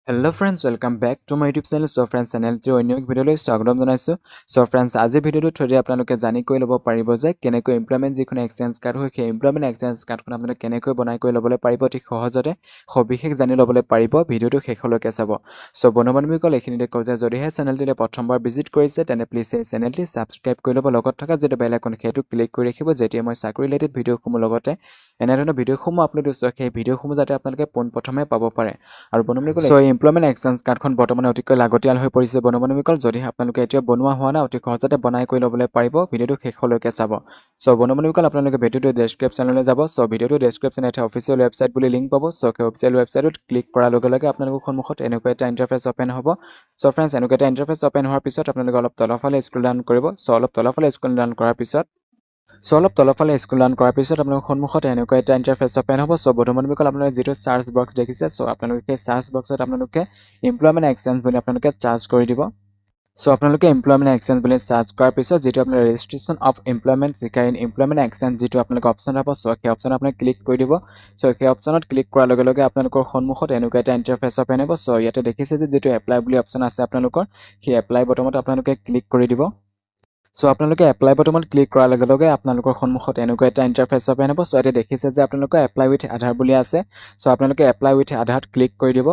Hello friends, welcome back to my YouTube channel. So friends, channel to অন্য এক ভিডিওলৈ স্বাগতম জনাইছো। So friends, আজি ভিডিওটো থৰি আপোনালোকে জানি কৈ ল'ব পাৰিব যে কেনেকৈ এমপ্লয়মেন্ট যিখন এক্সচেঞ্জ কাৰ্ড হয় সেই এমপ্লয়মেন্ট এক্সচেঞ্জ কাৰ্ডখন আপোনালোকে কেনেকৈ বনাই কৈ ল'বলৈ পাৰিব অতি সহজতে সবিশেষ জানি ল'বলৈ পাৰিব ভিডিওটো শেষলৈকে চাব। So বন্ধু-বান্ধৱীসকল এইখিনিতে কওঁ যে যদিহে চেনেলটিতে প্ৰথমবাৰ ভিজিট কৰিছে তেনে প্লিজ এই চেনেলটি সাবস্ক্ৰাইব কৰি ল'ব লগত থকা যেটো বেল আইকন সেইটো ক্লিক কৰি ৰাখিব যেতিয়া মই চাকৰি ৰিলেটেড ভিডিওসমূহ লগতে এনেধৰণৰ ভিডিওসমূহ আপলোড কৰিছো সেই ভিডিওসমূহ যাতে আপোনালোকে পোনপ্ৰথমে পাব পাৰে। আৰু বন্ধু-বান্ধৱীসকল সো এমপ্লয়মেন্ট এক্সচেঞ্জ কাৰ্ডখন বৰ্তমানে অতিকৈ লাগতিয়াল হৈ পৰিছে বন্ধু-বান্ধৱীসকল যদি আপোনালোকে এতিয়া বনোৱা হোৱা না অতি সহজতে বনাই কৈ ল'বলৈ পাৰিব ভিডিওটো শেষলৈকে চাব। সো বন্ধু-বান্ধৱীসকল আপোনালোকে ভিডিওটো ডেসক্ৰিপচনলৈ যাব সো ভিডিওটো ডেসক্ৰিপচনত এটা অফিচিয়েল ৱেবছাইট বুলি লিংক পাব সো সেই অফিচিয়েল ৱেবছাইটত ক্লিক কৰাৰ লগে লগে আপোনালোকৰ সন্মুখত এনেকুৱা এটা ইন্টাৰফেস ওপেন হ'ব। সো ফ্ৰেন্ডছ এনেকুৱা এটা ইন্টাৰফেস ওপেন হোৱাৰ পিছত আপোনালোকে অলপ তলফালে স্ক্ৰল ডাউন কৰিব সো অলপ তলফালে স্ক্ৰল ডাউন কৰাৰ পিছত অলপ তলফালে স্ক্ৰল ডাউন কৰাৰ পিছত আপোনালোকৰ সন্মুখত এনেকুৱা এটা ইন্টাৰফেস ওপেন হ'ব সো বন্ধু-বান্ধৱীসকল আপোনালোকে যেটো সাৰ্চ বক্স দেখিছে সো আপোনালোকে সেই সাৰ্চ বক্সত আপোনালোকে এমপ্লয়মেন্ট এক্সচেঞ্জ বুলি আপোনালোকে সাৰ্চ কৰি দিব সো আপোনালোকে এমপ্লয়মেন্ট এক্সচেঞ্জ বুলি সাৰ্চ কৰাৰ পিছত যেটো আপোনাৰ ৰেজিষ্ট্ৰেচন অফ এমপ্লয়মেন্ট সিকাৰিন এমপ্লয়মেন্ট এক্সচেঞ্জ যেটো আপোনালোকে অপচন পাব সো সেই অপচন আপুনি ক্লিক কৰি দিব সো সেই অপচনত ক্লিক কৰাৰ লগে লগে আপোনালোকৰ সন্মুখত এনেকুৱা এটা ইন্টাৰফেস ওপেন হ'ব সো ইয়াতে দেখিছে যে যেটো এপ্লাই বুলি অপচন আছে আপোনালোকৰ সেই এপ্লাই বটনত আপোনালোকে ক্লিক কৰি দিব সো আপোনালোকে এপ্লাই বটনত ক্লিক কৰাৰ লগে লগে আপোনালোকৰ সন্মুখত এনেকুৱা এটা ইন্টাৰফেস ওপেন হ'ব সো ইয়াতে দেখিছে যে আপোনালোকৰ এপ্লাই উইথ আধাৰ বুলি আছে সো আপোনালোকে এপ্লাই উইথ আধাৰত ক্লিক কৰি দিব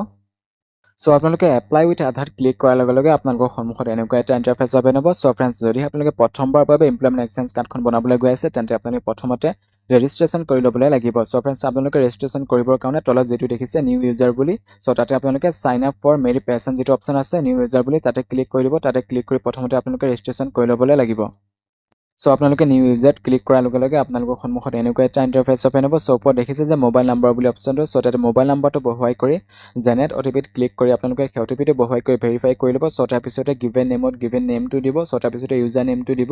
সো আপোনালোকে এপ্লাই উইথ আধাৰত ক্লিক কৰাৰ লগে লগে আপোনালোকৰ সন্মুখত এনেকুৱা এটা ইন্টাৰফেস ওপেন হ'ব সো ফ্ৰেন্ডছ যদি আপোনালোকে প্ৰথমবাৰৰ বাবে এমপ্লয়মেন্ট এক্সচেঞ্জ কাৰ্ডখন বনাবলৈ গৈ আছে তেন্তে আপোনালোকে প্ৰথমতে ৰেজিষ্ট্ৰেচন কৰি ল'বলৈ লাগিব সো ফ্ৰেন্ডছ আপোনালোকে ৰেজিষ্ট্ৰেচন কৰিবৰ কাৰণে তলত যেটো দেখিছে নিউ ইউজাৰ বুলি সো তাতে আপোনালোকে সাইন আপ ফৰ মেৰি পেছন যেটো অপচন আছে নিউ ইউজাৰ বুলি তাতে ক্লিক কৰি দিব তাতে ক্লিক কৰি প্ৰথমতে আপোনালোকে ৰেজিষ্ট্ৰেচন কৰি ল'বলৈ লাগিব সো আপোনালোকে নিউ ইউজাৰত ক্লিক কৰাৰ লগে লগে আপোনালোকৰ সন্মুখত এনেকুৱা এটা ইন্টাৰফেস ওপেন হ'ব সো ওপৰত দেখিছে যে মোবাইল নম্বৰ বুলি অপচনটো সো তাতে মোবাইল নম্বৰটো বহুৱাই কৰি জেনেৰেট ওটিপিত ক্লিক কৰি আপোনালোকে সেই ওটিপিটো বহুৱাই কৰি ভেৰিফাই কৰি ল'ব সো তাৰ পিছতে গিভেন নেমত গিভেন নেমটো দিব সো তাৰ পিছতে ইউজাৰ নেমটো দিব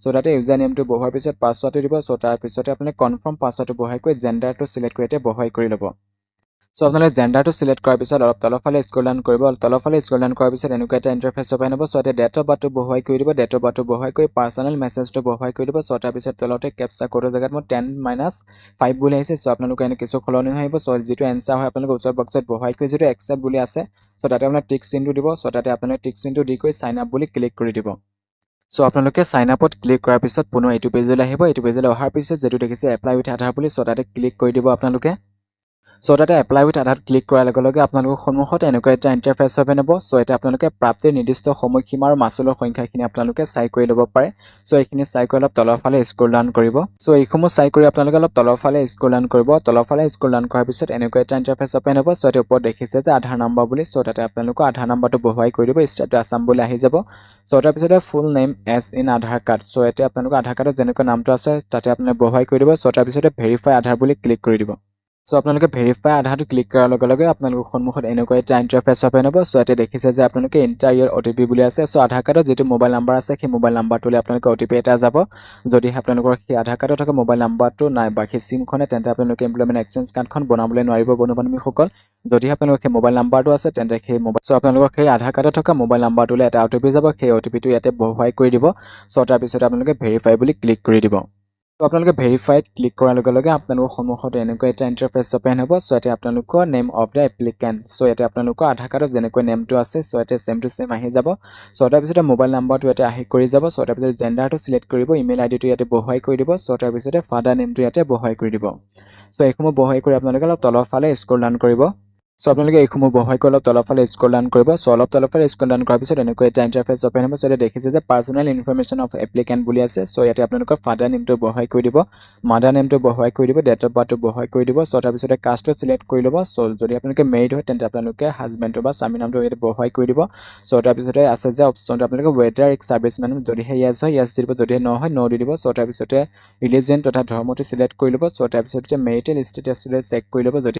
সো তাতে ইউজাৰ নেমটো বহুৱাৰ পিছত পাছৱৰ্ডটো দিব সো তাৰ পিছতে আপুনি কনফাৰ্ম পাছৱৰ্ডটো বহুৱাই কৰি জেন্ডাৰটো সিলেক্ট কৰি বহুৱাই কৰি ল'ব সো আপোনালোকে জেন্ডাৰটো সিলেক্ট কৰাৰ পিছত অলপ তলফালে স্ক্ৰল ডাউন কৰিব তলফালে স্ক্ৰল ডাউন কৰাৰ পিছত এনেকুৱা এটা ইন্টাৰফেস ওপেন হ'ব সো তাতে ডেট অফ বাৰ্থটো বহুৱাই কৰি দিব ডেট অফ বাৰ্থটো বহুৱাই কৰি পাৰ্সোনেল মেছেজটো বহুৱাই কৰি দিব সো তাৰ পিছত তলতে ক্যাপচা কোডৰ জায়গাত মই 10-5 বুলি আহিছে সো আপোনালোকে এনে কিছু খলনি আহিব সো যেটো এনসাৰ হয় আপোনালোকে উত্তৰ বক্সত বহুৱাই কৰি যেটো একসেপ্ট বুলি আছে সো তাতে আপোনাৰ টিক চিনটো দিব সো তাতে আপোনালোকে টিক চিনটো দি কৰি সাইন আপ বুলি ক্লিক কৰি দিব সো আপোনালোকে সাইন আপত ক্লিক কৰাৰ পিছত পুনৰ এইটো পেজলৈ আহিব এইটো পেজলৈ অহাৰ পিছত যেটো দেখিছে এপ্লাই উইথ আধাৰ বুলি সো তাতে ক্লিক কৰি দিব আপোনালোকে সো তাতে এপ্লাই উইথ আধাৰত ক্লিক কৰাৰ লগে লগে আপোনালোকৰ সন্মুখত এনেকুৱা এটা ইন্টাৰফেস ওপেন হ'ব সো এটা আপোনালোকে প্ৰাপ্তিৰ নিৰ্দিষ্ট সময়সীমা আৰু মাচুলৰ সংখ্যাখিনি আপোনালোকে চাই কৰি ল'ব পাৰে সো এইখিনি চাই কৰি অলপ তলফালে স্ক্ৰল ডাউন কৰিব সো এইসমূহ চাই কৰি আপোনালোকে অলপ তলফালে স্ক্ৰল ডাউন কৰিব তলফালে স্ক্ৰল ডাউন কৰাৰ পিছত এনেকুৱা এটা ইন্টাৰফেস ওপেন হ'ব সো এটা ওপৰত দেখিছে যে আধাৰ নম্বৰ বুলি সো তাতে আপোনালোকৰ আধাৰ নম্বৰটো বহুৱাই কৰি দিব ষ্টেট আসাম বুলি আহি যাব সো তাৰ পিছতে full name as in Aadhaar card so এটা আপোনালোকৰ আধাৰ কাৰ্ডত যেনেকৈ নামটো আছে তাতে আপুনি বহুৱাই কৰি দিব সো তাৰ পিছতে ভেৰিফাই আধাৰ বুলি ক্লিক কৰি দিব সো আপোনালোকে ভেৰিফাই আধাৰটো ক্লিক কৰাৰ লগে লগে আপোনালোকৰ সন্মুখত এনেকুৱা এটা ইন্টাৰফেস ওপেন হ'ব সো ইয়াতে দেখিছে যে আপোনালোকে এন্টাৰ ইয়ৰ ওটিপি বুলি আছে সো আধাৰ কাৰ্ডত যেটো মোবাইল নম্বৰ আছে সেই মোবাইল নম্বৰটোলৈ আপোনালোকে ওটিপি এটা যাব যদি আপোনালোকৰ সেই আধাৰ কাৰ্ডত থকা মোবাইল নম্বৰটো নাই বা সেই সিমখনে তেন্তে আপোনালোকে এমপ্লয়মেন্ট এক্সচেঞ্জ কাৰ্ডখন বনাবলৈ নোৱাৰিব বন্ধু-বান্ধৱীসকল যদি আপোনালোকৰ সেই মোবাইল নম্বৰটো আছে তেন্তে সেই মোবাইল সো আপোনালোকৰ সেই আধাৰ কাৰ্ডত থকা মোবাইল নম্বৰটোলৈ এটা ওটিপি যাব সেই ওটিপিটো ইয়াতে বহুৱাই কৰি দিব সো তাৰ পিছত আপোনালোকে ভেৰিফাই বুলি ক্লিক কৰি দিব সো আপোনালোকে ভেৰিফাইড ক্লিক কৰাৰ লগে লগে আপোনালোকৰ সন্মুখত এনেকুৱা এটা ইন্টাৰফেস ওপেন হ'ব সো ইয়াতে আপোনালোকৰ name of the applicant so ইয়াতে আপোনালোকৰ আধাৰ কাৰ্ডত যেনেকৈ নেমটো আছে সো ইয়াতে সেম টু সেম আহি যাব সো তাৰ পিছতে মোবাইল নম্বৰটো ইয়াতে আহি কৰি যাব সো তাৰ পিছতে জেন্ডাৰটো সিলেক্ট কৰিব ইমেইল আইডিটো ইয়াতে বহুৱাই কৰি দিব সো তাৰ পিছতে ফাদাৰ নেমটো ইয়াতে বহুৱাই কৰি দিব সো এইসমূহ বহুৱাই কৰি আপোনালোকে অলপ তলফালে স্ক্ৰল ডাউন কৰিব সো আপোনালোকে এইসমূহ বহুৱাই কৰি অলপ তলফালে স্ক্ৰল ডাউন কৰিব সো অলপ তলফালে স্ক্ৰল ডাউন কৰাৰ পিছত এনেকুৱা এটা ইন্টাৰফেস ওপেন হ'ব সো ইয়াতে দেখিছে যে পাৰ্সোনেল ইনফৰমেশন অফ এপ্লিকেন্ট বুলি আছে সো ইয়াতে আপোনালোকৰ ফাদাৰ নেমটো বহুৱাই কৰি দিব মাদাৰ নেমটো বহুৱাই কৰি দিব ডেট অফ বাৰ্থটো বহুৱাই কৰি দিব সো তাৰ পিছতে কাষ্টটো সিলেক্ট কৰি ল'ব সো যদি আপোনালোকে মেৰিড হয় তেন্তে আপোনালোকে হাজবেন্ড বা স্বামী নামটো ইয়াতে বহুৱাই কৰি দিব সো তাৰ পিছতে আছে যে অপচনটো আপোনালোকে ৱেটাৰ এক সাৰ্ভিসমেন যদি হে ইয়েস হয় ইয়েস দিব যদি ন হয় ন দি দিব সো তাৰ পিছতে ৰিলিজিয়ন তথা ধৰ্মটো সিলেক্ট কৰি ল'ব সো তাৰ পিছতে মেৰিটেল ষ্টেটাসটো চেক কৰি ল'ব যদি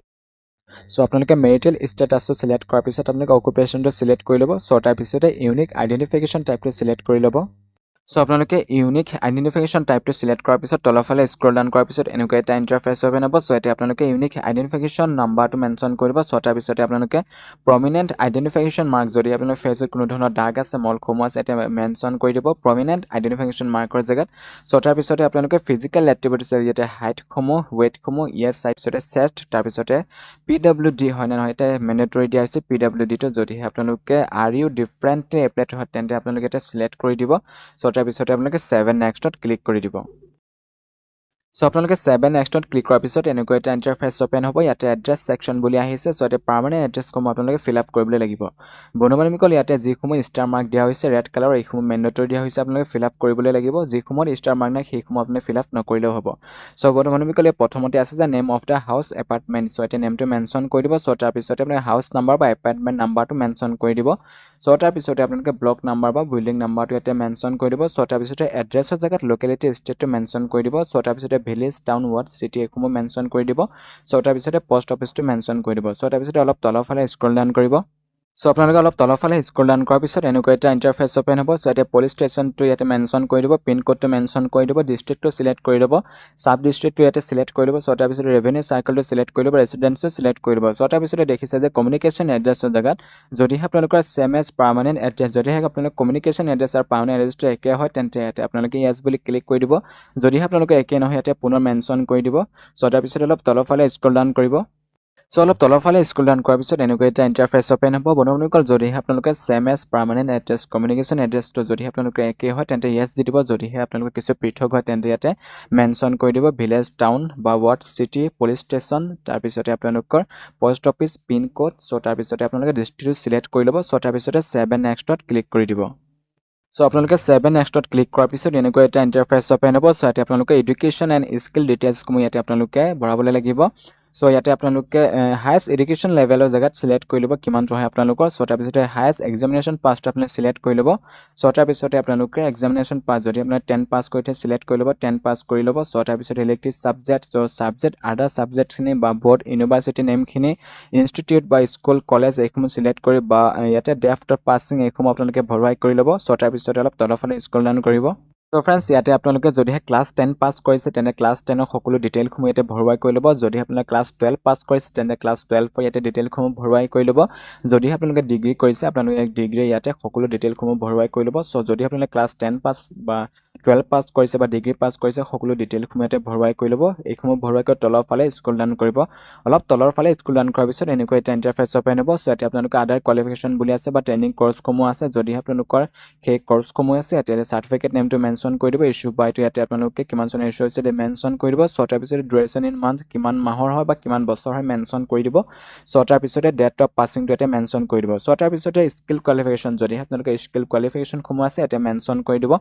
সো আপোনালোকে মেৰিটেল ষ্টেটাসটো সিলেক্ট কৰাৰ পিছত আপোনালোকে অকুপেশনটো সিলেক্ট কৰি ল'ব সো তাৰ পিছতে ইউনিক আইডেন্টিফিকেশন টাইপটো সিলেক্ট কৰি ল'ব সো আপোনালোকে ইউনিক আইডেন্টিফিকেশন টাইপটো সিলেক্ট কৰাৰ পিছত তলফালে স্ক্ৰল ডাউন কৰাৰ পিছত এনেকুৱা এটা ইন্টাৰফেস ওপেন হ'ব সো এতিয়া আপোনালোকে ইউনিক আইডেন্টিফিকেশন নাম্বাৰটো মেনশন কৰিব সো তাৰ পিছতে আপোনালোকে প্ৰমিনেন্ট আইডেন্টিফিকেশন মাৰ্ক যদি আপোনাৰ ফেসত কোনো ধৰণৰ দাগ আছে মলখম আছে এটা মেনশন কৰি দিব প্ৰমিনেন্ট আইডেন্টিফিকেশন মাৰ্কৰ জেগাত সো তাৰ পিছতে আপোনালোকে ফিজিক্যাল এক্টিভিটিছ ইয়াতে হাইট খমো ওয়েট খমো ইয়েস সাইডতে চেষ্ট তাৰ পিছতে PWD হয় না নহয় এটা ম্যান্ডেটৰি দিয়া হৈছে PWD টো যদি আপোনালোকে আৰ ইউ ডিফাৰেন্টলি এপ্লাই হয় তেন্তে আপোনালোকে এটা সিলেক্ট কৰি দিব সো তাৰ পিছতে আপোনালোকে 7 নেক্সটত ক্লিক কৰি দিব সো আপোনালোকে 7 নেক্সটত ক্লিক কৰাৰ পিছত এনেকুৱা এটা ইন্টাৰফেস ওপেন হ'ব ইয়াতে এড্ৰেছ সেকশন বুলি আহিছে সো এটা পাৰ্মানেন্ট এড্ৰেছ কম আপোনালোকে ফিল আপ কৰিবলৈ লাগিব বনমানিকল ইয়াতে যি সময় ষ্টাৰ মাৰ্ক দিয়া হৈছে ৰেড কালাৰ এই সময় ম্যান্ডেটৰি দিয়া হৈছে আপোনালোকে ফিল আপ কৰিবলৈ লাগিব যি সময় ষ্টাৰ মাৰ্ক নাই সেই সময় আপুনি ফিল আপ নকৰিলেও হ'ব সো বনমানিকল প্ৰথমতে আছে যে name of the house apartment so এটা নেমটো মেনশন কৰি দিব সো তাৰ পিছতে আপুনি হাউস নাম্বাৰ বা এপাৰ্টমেন্ট নাম্বাৰটো মেনশন কৰি দিব সো তাৰ পিছতে আপোনালোকে ব্লক নাম্বাৰ বা বিল্ডিং নাম্বাৰটো এটা মেনশন কৰি দিব সো তাৰ পিছতে এড্ৰেছৰ জায়গাত লোকেলিটি ষ্টেটটো মেনশন কৰি দিব সো তাৰ পিছতে ভিলেজ টাউন ৱাৰ্ড সিটি একমো মেনশন কৰি দিব সো তাৰ পিছতে পোষ্ট অফিসটো মেনশন কৰি দিব সো তাৰ পিছতে অলপ তলফালে স্ক্ৰল ডাউন কৰিব সো আপোনালোকে অলপ তলফালে স্ক্ৰল ডাউন কৰাৰ পিছত এনেকুৱা এটা ইন্টাৰফেস ওপেন হ'ব সো এটা পুলিশ ষ্টেচনটো ইয়াতে মেনশন কৰি দিব পিন কোডটো মেনশন কৰি দিব ডিস্ট্ৰিক্টটো সিলেক্ট কৰি দিব সাব ডিস্ট্ৰিক্টটো ইয়াতে সিলেক্ট কৰি দিব সো তাৰ পিছতে ৰেভিনিউ সাৰ্কেলটো সিলেক্ট কৰি দিব ৰেসিডেন্সটো সিলেক্ট কৰি দিব সো তাৰ পিছতে দেখিছে যে কমিউনিকেশন এড্ৰেছৰ জায়গাত যদি আপোনালোকৰ সেম এজ পাৰ্মানেন্ট এড্ৰেছ যদি আপোনালোকৰ কমিউনিকেশন এড্ৰেছ আৰু পাৰ্মানেন্ট এড্ৰেছটো একে হয় তেন্তে ইয়াতে আপোনালোকে ইয়েস বুলি ক্লিক কৰি দিব যদি আপোনালোকৰ একে নহয় ইয়াতে পুনৰ মেনশন কৰি দিব সো তাৰ পিছতে অলপ তলফালে স্ক্ৰল ডাউন কৰিব সো অলপ তলফালে স্ক্ৰল ডাউন কৰাৰ পিছত এনেকুৱা এটা ইন্টাৰফেস ওপেন হ'ব বনমানিকল যদি আপোনালোকে same as permanent address communication এড্ৰেছটো যদি আপোনালোকে একে হয় তেন্তে ইয়েস দি দিব যদি আপোনালোকে কিছু পৃথক হয় তেন্তে ইয়াতে মেনশন কৰি দিব ভিলেজ টাউন বা ৱাৰ্ড সিটি পুলিশ ষ্টেচন তাৰ পিছতে আপোনালোকৰ post office pin code so তাৰ পিছতে আপোনালোকে ডিস্ট্ৰিক্টটো সিলেক্ট কৰি ল'ব সো তাৰ পিছতে 7 নেক্সটত ক্লিক কৰি দিব সো আপোনালোকে 7 নেক্সটত ক্লিক কৰাৰ পিছত এনেকুৱা এটা ইন্টাৰফেস ওপেন হ'ব সো ইয়াতে আপোনালোকে এডুকেশ্যন এণ্ড স্কিল ডিটেইলছ সমূহ ইয়াতে আপোনালোকে ভৰাবলৈ লাগিব সো ইয়াতে আপোনালোকে হাইয়েষ্ট এডুকেশ্যন লেভেলৰ জায়গাত সিলেক্ট কৰি ল'ব কিমান হয় আপোনালোকৰ সো তাৰ পিছতে হাইয়েষ্ট এক্সামিনেশ্যন পাছটো আপুনি সিলেক্ট কৰি ল'ব সো তাৰ পিছতে আপোনালোকে এক্সামিনেশ্যন পাছ যদি আপুনি 10 পাছ কৰিতে সিলেক্ট কৰি ল'ব 10 পাছ কৰি ল'ব সো তাৰ পিছতে ইলেক্টিভ সাবজেক্ট সো সাবজেক্ট আদাৰ সাবজেক্টখিনি বা বোৰ্ড ইউনিভাৰ্সিটি নেমখিনি ইনষ্টিটিউট বা স্কুল কলেজ এইসমূহ সিলেক্ট কৰি বা ইয়াতে ডেফট পাছিং এইসমূহ আপোনালোকে ভৰাই কৰি ল'ব সো তাৰ পিছতে অলপ তলফালে স্ক্ৰল ডাউন কৰিব So friends, ইয়াতে আপোনালোকে যদিহে ক্লাস 10 পাস কৰিছে তেনে ক্লাস 10 ৰ সকলো ডিটেইল সমূহ ইয়াতে ভৰুৱাই কৰি ল'ব যদি আপোনালোকে ক্লাস 12 পাস কৰিছে তেনে ক্লাস 12 ৰ ইয়াতে ডিটেইল সমূহ ভৰুৱাই কৰি ল'ব যদি আপোনালোকে ডিগ্ৰী কৰিছে আপোনালোকে ডিগ্ৰী ইয়াতে সকলো ডিটেইল সমূহ ভৰুৱাই কৰি ল'ব সো যদি আপোনালোকে ক্লাস 10 পাস বা 12 পাস কৰিছে বা ডিগ্ৰী পাস কৰিছে সকলো ডিটেইল সমূহ ইয়াতে ভৰুৱাই কৰি ল'ব এই সমূহ ভৰুৱাই কৰি তলৰ ফালে স্ক্ৰল ডাউন কৰিব অলপ তলৰ ফালে স্ক্ৰল ডাউন কৰাৰ পিছত এনেকুৱা এটা ইন্টাৰফেস ওপেন হ'ব সো ইয়াতে আপোনালোকে আদাৰ কোৱালিফিকেশন বুলি আছে বা ট্ৰেইনিং কোৰ্স সমূহ আছে যদি আপোনালোকৰ সেই কোৰ্স সমূহ আছে ইয়াতে সাৰ্টিফিকেট নেমটো মেনশন কৰি দিব ইস্যু বাইটো ইয়াতে আপোনালোকে কিমান চনৰ ইস্যু হৈছে মেনশন কৰি দিব সো তাৰ পিছতে ডিউৰেশ্যন ইন মান্থ কিমান মাহৰ হয় বা কিমান বছৰ হয় মেনশন কৰি দিব সো তাৰ পিছতে ডেট অফ পাছিংটো ইয়াতে মেনশন কৰি দিব সো তাৰ পিছতে স্কিল কোৱালিফিকেশন যদি আপোনালোকে স্কিল কোৱালিফিকেশন সমূহ আছে ইয়াতে মেনশন কৰি দিব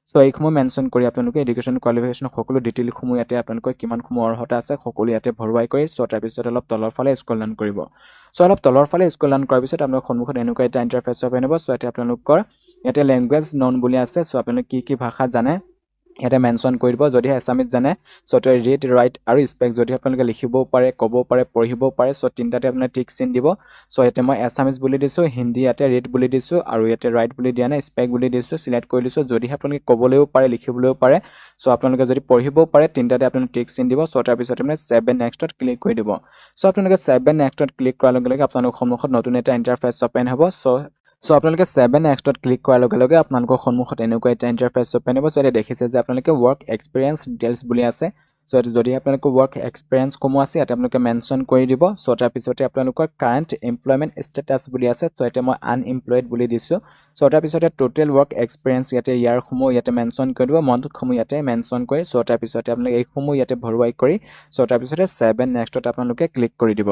সো এইসমূহ মেনশন কৰি আপোনালোকে এডুকেশ্যন কোৱালিফিকেশন সকলো ডিটেইল সমূহ ইয়াতে আপোনালোকৰ কিমান সমূহ অৰ্হতা আছে সকলো ইয়াতে ভৰুৱাই কৰি সো তাৰ পিছতে অলপ তলৰ ফালে স্ক্ৰল ডাউন কৰিব সো অলপ তলৰ ফালে স্ক্ৰল ডাউন কৰাৰ পিছত আপোনালোকৰ সন্মুখত এনেকুৱা এটা ইন্টাৰফেস ওপেন হ'ব সো ইয়াতে আপোনালোকৰ ইয়াতে ল্যাঙ্গুৱেজ নন বুলি আছে সো আপোনালোকে কি ভাষা জানে ইয়াতে মেনশন কৰি দিব যদি আসামিজ জানে সো তো ৰিড ৰাইট আৰু স্পেক যদি আপোনালোকে লিখিবও পাৰে ক'বও পাৰে পঢ়িবও পাৰে সো তিনটাতে আপোনালোকে টিক চিন দিব সো ইয়াতে মই আসামিজ বুলি দিছো হিন্দী ইয়াতে ৰিড বুলি দিছো আৰু ইয়াতে ৰাইট বুলি দিয়া নাই স্পেক বুলি দিছো সিলেক্ট কৰি দিছো যদি আপোনালোকে ক'বলৈও পাৰে লিখিবলৈও পাৰে সো আপোনালোকে যদি পঢ়িবও পাৰে তিনটাতে আপোনালোকে টিক চিন দিব সো তাৰ পিছত আপোনালোকে 7 নেক্সটত ক্লিক কৰি দিব সো আপোনালোকে 7 নেক্সটত ক্লিক কৰাৰ লগে লগে আপোনালোকৰ সন্মুখত নতুন এটা ইন্টাৰফেস ওপেন হ'ব সো আপোনালোকে 7 নেক্সটত ক্লিক কৰাৰ লগে লগে আপোনালোকৰ সন্মুখত এনেকুৱা এটা ইন্টাৰফেস ওপেন হ'ব সো এটা দেখিছে যে আপোনালোকে ওয়াৰ্ক এক্সপেৰিয়েন্স ডিটেইলছ বুলি আছে সো এটা যদি আপোনালোকৰ ওয়াৰ্ক এক্সপেৰিয়েন্স কমো আছে এটা আপোনালোকে মেনশন কৰি দিব সো তাৰ পিছতে আপোনালোকৰ কাৰেন্ট এমপ্লয়মেন্ট ষ্টেটাস বুলি আছে সো এটা মই আনএমপ্লয়েড বুলি দিছো সো তাৰ পিছতে টোটাল ওয়াৰ্ক এক্সপেৰিয়েন্স ইয়াতে ইয়াৰ সমূহ ইয়াতে মেনশন কৰি দিব মন্থ সমূহ ইয়াতে মেনশন কৰি সো তাৰ পিছতে আপোনালোকে এই সমূহ ইয়াতে ভৰুৱাই কৰি সো তাৰ পিছতে 7 নেক্সটত আপোনালোকে ক্লিক কৰি দিব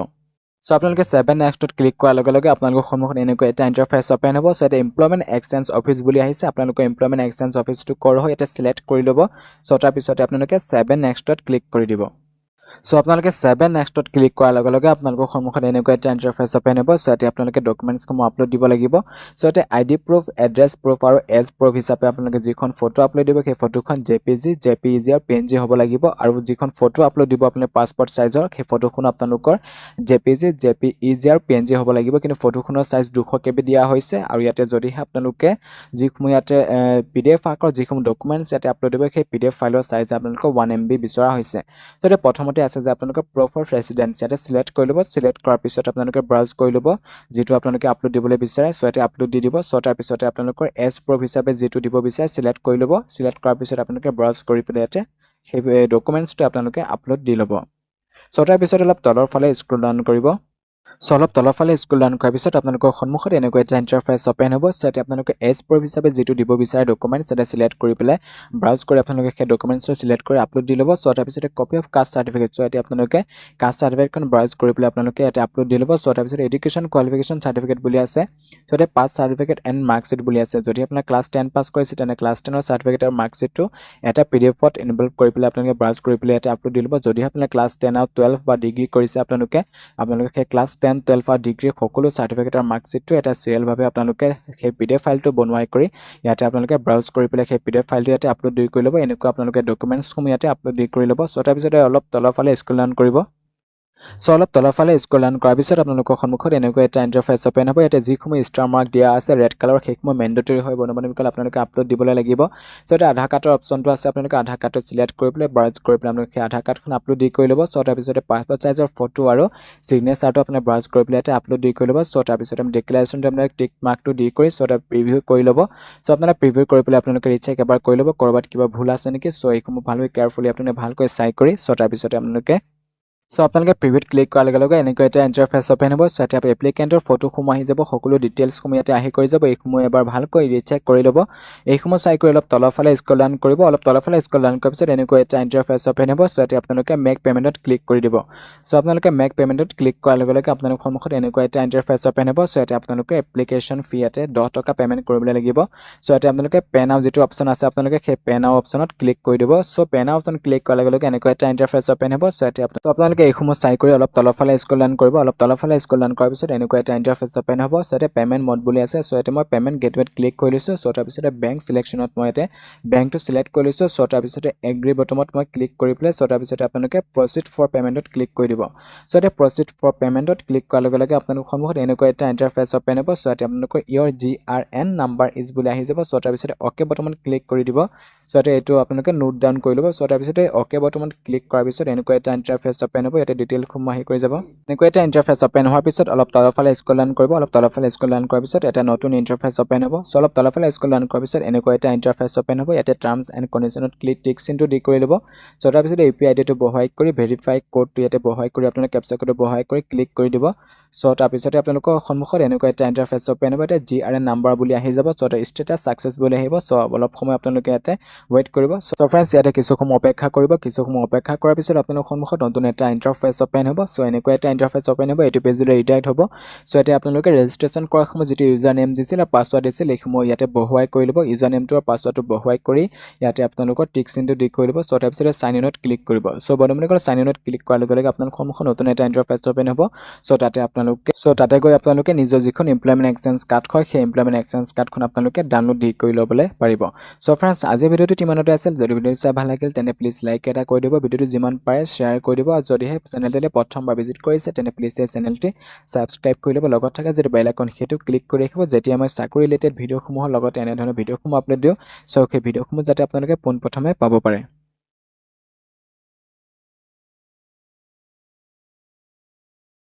সো আপোনালোকে 7 নেক্সটত ক্লিক কৰাৰ লগে লগে আপোনালোকৰ সন্মুখত এনেকুৱা এটা ইন্টাৰফেস ওপেন হ'ব সো এটা এমপ্লয়মেন্ট এক্সচেঞ্জ অফিস বুলি আহিছে আপোনালোকৰ এমপ্লয়মেন্ট এক্সচেঞ্জ অফিসটো কৰ হয় এটা সিলেক্ট কৰি ল'ব সো তাৰ পিছতে আপোনালোকে 7 নেক্সটত ক্লিক কৰি দিব সো আপোনালোকে 7 নেক্সটত ক্লিক কৰাৰ লগে লগে আপোনালোকৰ সন্মুখত এনেকুৱা এটা ইন্টাৰফেস ওপেন হ'ব সো ইয়াতে আপোনালোকে ডকুমেন্টছসমূহ আপলোড দিব লাগিব সো ইয়াতে আইডি প্ৰুফ এড্ৰেছ প্ৰুফ আৰু এজ প্ৰুফ হিচাপে আপোনালোকে যিখন ফটো আপলোড দিব সেই ফটোখন জেপিজি জেপিইজি আৰু পিএনজি হ'ব লাগিব আৰু যিখন ফটো আপলোড দিব আপুনি পাছপোৰ্ট সাইজৰ সেই ফটোখন আপোনালোকৰ জেপিজি জেপিইজি আৰু পিএনজি হ'ব লাগিব কিন্তু ফটোখনৰ সাইজ 200 কেবি দিয়া হৈছে আৰু ইয়াতে যদি আপোনালোকে যিসমূহ ইয়াতে পিডিএফ আকাৰৰ যিসমূহ ডকুমেন্টছ ইয়াতে আপলোড দিব সেই পিডিএফ ফাইলৰ সাইজ আপোনালোকৰ 1 MB বিচৰা হৈছে সো ইয়াতে প্ৰথমতে আছে যে আপোনালোকৰ প্ৰুফ অফ ৰেসিডেন্স ইয়াতে সিলেক্ট কৰি ল'ব সিলেক্ট কৰাৰ পিছত আপোনালোকে ব্ৰাউজ কৰি ল'ব যেটো আপোনালোকে আপলোড দিবলৈ বিচাৰে সো ইয়াতে আপলোড দি দিব সো তাৰ পিছতে আপোনালোকৰ এজ প্ৰুফ হিচাপে যেটো দিব বিচাৰে সিলেক্ট কৰি ল'ব সিলেক্ট কৰাৰ পিছত আপোনালোকে ব্ৰাউজ কৰি পেলাই ইয়াতে সেই ডকুমেন্টছটো আপোনালোকে আপলোড দি ল'ব সো তাৰ পিছত অলপ তলৰ ফালে স্ক্ৰল ডাউন কৰিব সো অলপ তলৰ ফালে স্ক্ৰল ডাউন কৰাৰ পিছত আপোনালোকৰ সন্মুখত এনেকুৱা এটা ইন্টাৰফেস ওপেন হ'ব সো ইয়াতে আপোনালোকে এজ প্ৰুফ হিচাপে যেটো দিব বিচাৰে ডকুমেন্টছ এটা সিলেক্ট কৰি পেলাই ব্ৰাউজ কৰি আপোনালোকে সেই ডকুমেন্টছটো সিলেক্ট কৰি আপলোড দি ল'ব সো তাৰ পিছতে copy of caste certificate so ইয়াতে আপোনালোকে কাষ্ট সাৰ্টিফিকেটখন ব্ৰাউজ কৰি পেলাই আপোনালোকে ইয়াতে আপলোড দি ল'ব সো তাৰ পিছতে এডুকেশ্যন কোৱালিফিকেশ্যন সাৰ্টিফিকেট বুলি আছে সো ইয়াতে পাছ সাৰ্টিফিকেট এণ্ড মাৰ্কশ্বিট বুলি আছে যদি আপোনাৰ ক্লাছ 10 পাছ কৰিছে তেনে ক্লাছ 10 ৰ সাৰ্টিফিকেট আৰু মাৰ্কশ্বিটটো এটা পিডিএফত ইনভলভ কৰি পেলাই আপোনালোকে ব্ৰাউজ কৰি পেলাই ইয়াতে আপলোড দি ল'ব যদি আপোনাৰ ক্লাছ 10 আৰু 12 বা ডিগ্ৰী কৰিছে আপোনালোকে সেই ক্লাছ 10 12 আৰু ডিগ্ৰী সকলো সাৰ্টিফিকেট আৰু মাৰ্কশ্বিটটো এটা সিৰিয়েল ভাবে আপোনালোকে সেই পিডিএফ ফাইলটো বনোৱাই কৰি ইয়াতে আপোনালোকে ব্ৰাউজ কৰি পেলাই সেই পিডিএফ ফাইলটো ইয়াতে আপলোড দি কৰি ল'ব এনেকুৱা আপোনালোকে ডকুমেন্টছসমূহ ইয়াতে আপলোড দি কৰি ল'ব সো তাৰ পিছতে অলপ তলৰ ফালে স্ক্ৰল ডাউন কৰিব সো অলপ তলৰ ফালে স্ক্ৰল ডাউন কৰাৰ পিছত আপোনালোকৰ সন্মুখত এনেকুৱা এটা ইন্টাৰফেস ওপেন হ'ব ইয়াতে যিসমূহ ষ্টাৰ মাৰ্ক দিয়া আছে ৰেড কালাৰ সেইসমূহ মেন্ডেটৰী হয় বনমানিকল আপোনালোকে আপলোড দিবলৈ লাগিব সো এটা আধাৰ কাৰ্ডৰ অপচনটো আছে আপোনালোকে আধাৰ কাৰ্ডটো সিলেক্ট কৰি পেলাই ব্ৰাউজ কৰি পেলাই আপোনালোকে আধাৰ কাৰ্ডখন আপলোড দি কৰি ল'ব সো তাৰ পিছতে পাছপোৰ্ট সাইজৰ ফটো আৰু সিগনেচাৰটো আপুনি ব্ৰাউজ কৰি পেলাই আপলোড দি কৰি ল'ব সো তাৰ পিছতে ডিক্লাৰেশ্যনটো আপোনালোকে টিক মাৰ্কটো দি কৰি সো এটা প্ৰিভিউ কৰি ল'ব সো আপোনালোকে প্ৰিভিউ কৰি পেলাই আপোনালোকে ৰিচেক এবাৰ কৰি ল'ব কৰবাত কিবা ভুল আছে নেকি সো এইসমূহ ভালকৈ কেয়াৰফুলি আপোনালোকে ভালকৈ চাই কৰি সো তাৰ পিছতে আপোনালোকে সো আপোনালোকে প্ৰিভিউত ক্লিক কৰাৰ লগে লগে এনেকুৱা এটা ইন্টাৰফেস ওপেন হ'ব সো ইয়াতে এপ্লিকেণ্টৰ ফটোসমূহ আহি যাব সকলো ডিটেইলছসমূহ ইয়াতে আহি কৰি যাব এইসমূহ এবাৰ ভালকৈ ৰিচেক কৰি ল'ব এইসমূহ চাই কৰি অলপ তলৰ ফালে স্ক্ৰল ডাউন কৰিব অলপ তলৰ ফালে স্ক্ৰল ডাউন কৰাৰ পিছত এনেকুৱা এটা ইন্টাৰফেস ওপেন হ'ব সো ইয়াতে আপোনালোকে মেক পেমেণ্টত ক্লিক কৰি দিব সো আপোনালোকে মেক পেমেণ্টত ক্লিক কৰাৰ লগে লগে আপোনালোকৰ সন্মুখত এনেকুৱা এটা ইন্টাৰফেস ওপেন হ'ব সো ইয়াতে আপোনালোকে এপ্লিকেশ্যন ফি ইয়াতে 10 টকা পেমেণ্ট কৰিবলৈ লাগিব সো ইয়াতে আপোনালোকে পে নাও যেটো অপচন আছে আপোনালোকে সেই পে নাও অপচনত ক্লিক কৰি দিব সো পে নাও অপচন ক্লিক কৰাৰ লগে লগে এনেকুৱা এটা ইন্টাৰফেস ওপেন হ'ব সো ইয়াতে আপোনালোকে এইসমূহ চাই কৰি অলপ তলৰ ফালে স্ক্ৰল ডাউন কৰিব অলপ তলৰ ফালে স্ক্ৰল ডাউন কৰাৰ পিছত এনেকুৱা এটা ইন্টাৰফেস ওপেন হ'ব সো ইয়াতে পেমেণ্ট মোড বুলি আছে সো ইয়াতে মই পেমেণ্ট গেটৱেত ক্লিক কৰি লৈছো সো তাৰ পিছতে বেংক সিলেকশ্যনত মই ইয়াতে বেংকটো সিলেক্ট কৰি লৈছো সো তাৰ পিছতে এগ্ৰি বটমত মই ক্লিক কৰি পেলাই সো তাৰ পিছতে আপোনালোকে প্ৰচিড ফৰ পেমেণ্টত ক্লিক কৰি দিব সো ইয়াতে প্ৰচিড ফৰ পেমেণ্টত ক্লিক কৰাৰ লগে লগে আপোনালোকৰ সন্মুখত এনেকুৱা এটা ইন্টাৰফেস ওপেন হ'ব সো ইয়াতে আপোনালোকৰ ইয়ৰ GRN নাম্বাৰ ইজ বুলি আহি যাব সো তাৰ পিছতে ওকে বটমত ক্লিক কৰি দিব সো ইয়াতে এইটো আপোনালোকে নোট ডাউন কৰি ল'ব সো তাৰ পিছতে ওকে বটমত ক্লিক কৰাৰ পিছত এনেকুৱা এটা ইন্টাৰফেস ওপেন হ'ব ইয়াতে ডিটেইলসমূহ আহি কৰি যাব এনেকুৱা এটা ইন্টাৰফেস ওপেন হোৱাৰ পিছত অলপ তলৰ ফালে স্ক্ৰল ডাউন কৰিব অলপ তলৰ ফালে স্ক্ৰল ডাউন কৰাৰ পিছত এটা নতুন ইন্টাৰফেস ওপেন হ'ব সো অলপ তলৰ ফালে স্ক্ৰল ডাউন কৰাৰ পিছত এনেকুৱা এটা ইন্টাৰফেস ওপেন হ'ব ইয়াতে টাৰ্মছ এণ্ড কণ্ডিশ্যনত ক্লিক টিক চিনটো দি কৰি ল'ব সো তাৰ পিছত ইউপিআই আইডিটো বহাই কৰি ভেৰিফাই কোডটো ইয়াতে বহাই কৰি আপোনালোকে কেপচা কোডটো বহাই কৰি ক্লিক কৰি দিব সো তাৰ পিছতে আপোনালোকৰ সন্মুখত এনেকুৱা এটা ইন্টাৰফেস ওপেন হ'ব ইয়াতে GRN নাম্বাৰ বুলি আহি যাব সো এটা ষ্টেটাছ সাকসেছ বুলি আহিব সো অলপ সময় আপোনালোকে ইয়াতে ওয়েট কৰিব সো ফ্ৰেণ্ডছ ইয়াতে কিছু সময় অপেক্ষা কৰিব কিছু সময় অপেক্ষা কৰাৰ পিছত আপোনালোকৰ সন্মুখত নতুন এটা ইন্টাৰফেস ওপেন হ'ব সো এনেকুৱা এটা ইন্টাৰফেস ওপেন হ'ব এইটো পেজলৈ ৰিডাইৰেক্ট হ'ব সো ইয়াতে আপোনালোকে ৰেজিষ্ট্ৰেচন কৰাৰ সময় যেটো ইউজাৰ নেম দিছিল আৰু পাছৱৰ্ড দিছিল এইসমূহ ইয়াতে বহুৱাই কৰি ল'ব ইউজাৰ নেমটো আৰু পাছৱৰ্ডটো বহুৱাই কৰি ইয়াতে আপোনালোকৰ টিক চিনটো দি কৰি ল'ব সো তাৰ পিছতে সাইন ইনত ক্লিক কৰিব সো বন্ধুসকল সাইন ইনত ক্লিক কৰাৰ লগে লগে আপোনালোকৰ সন্মুখত নতুন এটা ইন্টাৰফেস ওপেন হ'ব সো তাতে গৈ আপোনালোকে নিজৰ যিখন এমপ্লয়মেন্ট এক্সচেঞ্জ কাৰ্ড হয় সেই এমপ্লয়মেন্ট এক্সচেঞ্জ কাৰ্ডখন আপোনালোকে ডাউনলোড দি কৰি ল'বলৈ পাৰিব সো ফ্ৰেণ্ডছ আজি ভিডিওটো ইমানতে আছিল যদি ভিডিওটো চাই ভাল লাগিল তেনে প্লিজ লাইক এটা কৰি দিব ভিডিওটো যিমান পাৰে শ্বেয়াৰ কৰি দিব আৰু যদিহে চেনেলটোলৈ প্ৰথমবাৰ ভিজিট কৰিছে তেনে প্লিজ এই চেনেলটো সাবস্ক্ৰাইব কৰি ল'ব লগত থকা যে বেল আইকন হেতু ক্লিক কৰি ৰাখিব যেতিয়া মই চাকৰি ৰিলেটেড ভিডিওসমূহৰ লগত এনে ধৰণৰ ভিডিওসমূহ আপলোড দিওঁ সো সেই ভিডিওসমূহ যাতে আপোনালোকে পোনপ্ৰথমে পাব পাৰে